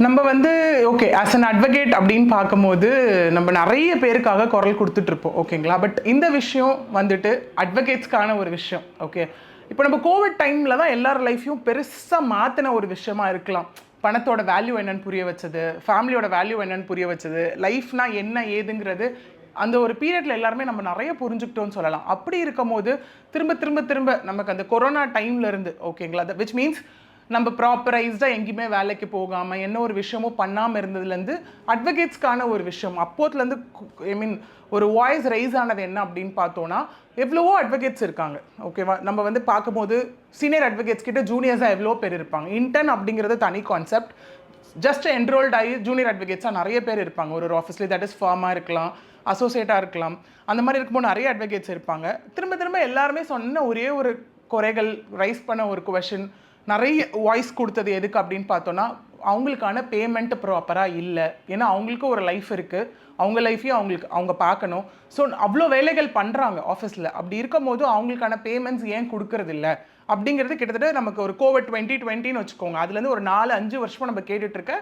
நம்ம வந்து okay as an advocate அப்படின்னு பார்க்கும்போது நம்ம நிறைய பேருக்காக குரல் கொடுத்துட்ருப்போம் ஓகேங்களா. பட் இந்த விஷயம் வந்துட்டு அட்வொகேட்ஸ்க்கான ஒரு விஷயம். ஓகே, இப்போ நம்ம கோவிட் டைமில் தான் எல்லார் லைஃப்பையும் பெருசாக மாற்றின ஒரு விஷயமா இருக்கலாம். பணத்தோட வேல்யூ என்னன்னு புரிய வச்சது, ஃபேமிலியோட வேல்யூ என்னன்னு புரிய வச்சது, லைஃப்னா என்ன ஏதுங்கிறது அந்த ஒரு பீரியடில் எல்லாருமே நம்ம நிறைய புரிஞ்சுக்கிட்டோன்னு சொல்லலாம். அப்படி இருக்கும் போது திரும்ப திரும்ப திரும்ப நமக்கு அந்த கொரோனா டைம்ல இருந்து ஓகேங்களா, விச் மீன்ஸ் நம்ம ப்ராப்பரைஸ்டாக எங்கேயுமே வேலைக்கு போகாமல் என்ன ஒரு விஷயமும் பண்ணாமல் இருந்ததுலேருந்து அட்வொகேட்ஸ்க்கான ஒரு விஷயம் அப்போத்துலேருந்து ஐ மீன் ஒரு வாய்ஸ் ரைஸ் ஆனது என்ன அப்படின்னு பார்த்தோன்னா எவ்வளவோ அட்வொகேட்ஸ் இருக்காங்க. ஓகேவா, நம்ம வந்து பார்க்கும்போது சீனியர் அட்வொகேட்ஸ் கிட்ட ஜூனியர்ஸாக எவ்வளோ பேர் இருப்பாங்க. இன்டர்ன் அப்படிங்கிறது தனி கான்செப்ட். ஜஸ்ட் என்ரோல்ட் ஆகி ஜூனியர் அட்வொகேட்ஸாக நிறைய பேர் இருப்பாங்க ஒரு ஆஃபீஸ்லேயே. தட் இஸ் ஃபார்மாக இருக்கலாம், அசோசியேட்டாக இருக்கலாம். அந்த மாதிரி இருக்கும்போது நிறைய அட்வொகேட்ஸ் இருப்பாங்க. திரும்ப திரும்ப எல்லாருமே சொன்ன ஒரே ஒரு குறைகள், ரைஸ் பண்ண ஒரு கொஷின், நிறைய வாய்ஸ் கொடுத்தது எதுக்கு அப்படின்னு பார்த்தோன்னா அவங்களுக்கான பேமெண்ட் ப்ராப்பராக இல்லை. ஏன்னா அவங்களுக்கும் ஒரு லைஃப் இருக்குது, அவங்க லைஃப்பையும் அவங்க பார்க்கணும். ஸோ அவ்வளோ வேலைகள் பண்ணுறாங்க ஆஃபீஸில். அப்படி இருக்கும் போது அவங்களுக்கான பேமெண்ட்ஸ் ஏன் கொடுக்கறது இல்லை அப்படிங்கிறது கிட்டத்தட்ட நமக்கு ஒரு கோவிட் 2020ன்னு வச்சுக்கோங்க, அதுலேருந்து ஒரு 4-5 வருஷமாக நம்ம கேட்டுட்ருக்க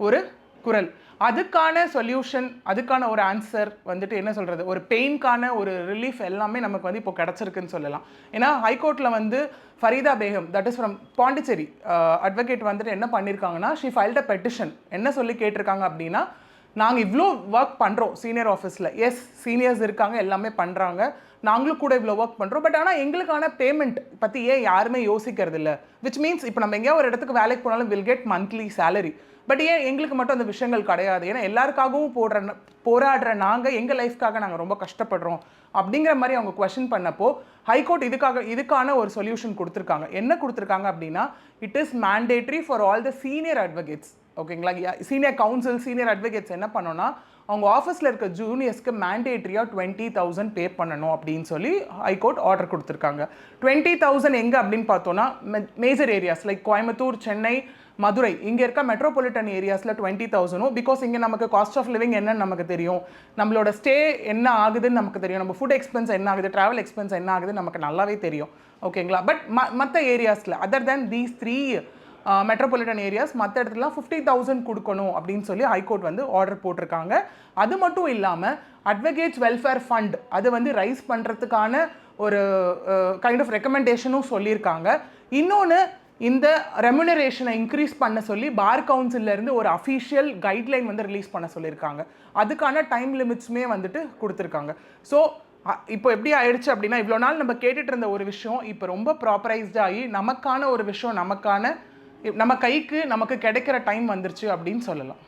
ஒரு குரல். அதுக்கான சொல்யூஷன், அதுக்கான ஒரு ஆன்சர் வந்துட்டு என்ன சொல்கிறது, ஒரு பெயின்கான ஒரு ரிலீஃப் எல்லாமே நமக்கு வந்து இப்போ கிடச்சிருக்குன்னு சொல்லலாம். ஏன்னா ஹைகோர்ட்டில் வந்து Farida Begum, that is from Pondicherry advocate வந்துட்டு என்ன பண்ணியிருக்காங்கன்னா, ஷீ ஃபைல்ட் அ பெட்டிஷன். என்ன சொல்லி கேட்டிருக்காங்க அப்படின்னா, நாங்கள் இவ்வளோ ஒர்க் பண்ணுறோம் சீனியர் ஆஃபீஸில், எஸ் சீனியர்ஸ் இருக்காங்க, எல்லாமே பண்ணுறாங்க, நாங்களும் கூட இவ்வளோ ஒர்க் பண்ணுறோம், பட் ஆனால் எங்களுக்கான பேமெண்ட் பற்றி ஏன் யாருமே யோசிக்கிறது இல்லை. விச் மீன்ஸ் இப்போ நம்ம எங்கேயா ஒரு இடத்துக்கு வேலைக்கு போனாலும் will get monthly salary, but ஏன் எங்களுக்கு மட்டும் அந்த விஷயங்கள் கிடையாது. ஏன்னா எல்லாருக்காகவும் போராடுற நாங்கள் எங்கள் லைஃப்காக நாங்கள் ரொம்ப கஷ்டப்படுறோம் அப்படிங்கிற மாதிரி அவங்க கொஸ்டின் பண்ணப்போ ஹைகோர்ட் இதுக்கான ஒரு சொல்யூஷன் கொடுத்துருக்காங்க. என்ன கொடுத்துருக்காங்க அப்படின்னா, it is mandatory for all the senior advocates. ஓகேங்களா, சீனியர் கவுன்சில், சீனியர் அட்வொகேட்ஸ் என்ன பண்ணோன்னா, அவங்க ஆஃபீஸில் இருக்க ஜூனியர்ஸ்க்கு மேண்டேட்ரியாக 20,000 பே பண்ணணும் அப்படின்னு சொல்லி ஹைகோர்ட் ஆர்டர் கொடுத்துருக்காங்க. 20,000 எங்கே அப்படின்னு பார்த்தோன்னா, major areas like Coimbatore, Chennai, Madurai, இங்கே இருக்க மெட்ரோபாலிட்டன் ஏரியாஸில் 20,000. பிகாஸ் இங்கே நமக்கு காஸ்ட் ஆஃப் லிவிங் என்னன்னு நமக்கு தெரியும், நம்மளோட ஸ்டே என்ன ஆகுதுன்னு நமக்கு தெரியும், நம்ம ஃபுட் எக்ஸ்பென்ஸ் என்ன ஆகுது, ட்ராவல் எக்ஸ்பென்ஸ் என்ன ஆகுதுன்னு நமக்கு நல்லாவே தெரியும். ஓகேங்களா, பட் மற்ற ஏரியாஸில் other than these 3 metropolitan areas, மற்ற இடத்துலலாம் 50,000 கொடுக்கணும் அப்படின்னு சொல்லி ஹைகோர்ட் வந்து ஆர்டர் போட்டிருக்காங்க. அது மட்டும் இல்லாமல் அட்வொகேட்ஸ் வெல்ஃபேர் ஃபண்ட் அது வந்து ரைஸ் பண்ணுறதுக்கான ஒரு கைண்ட் ஆஃப் ரெக்கமெண்டேஷனும் சொல்லியிருக்காங்க. இன்னொன்று, இந்த ரெமுனரேஷனை இன்க்ரீஸ் பண்ண சொல்லி பார் கவுன்சிலேருந்து ஒரு அஃபீஷியல் கைட்லைன் வந்து ரிலீஸ் பண்ண சொல்லியிருக்காங்க. அதுக்கான டைம் லிமிட்ஸுமே வந்துட்டு கொடுத்துருக்காங்க. ஸோ இப்போ எப்படி ஆயிடுச்சு அப்படின்னா, இவ்வளோ நாள் நம்ம கேட்டுட்டு இருந்த ஒரு விஷயம் இப்போ ரொம்ப ப்ராப்பரைஸ்டாகி நமக்கான ஒரு விஷயம், நம்ம கைக்கு நமக்கு கிடைக்கிற டைம் வந்துருச்சு அப்படின்னு சொல்லலாம்.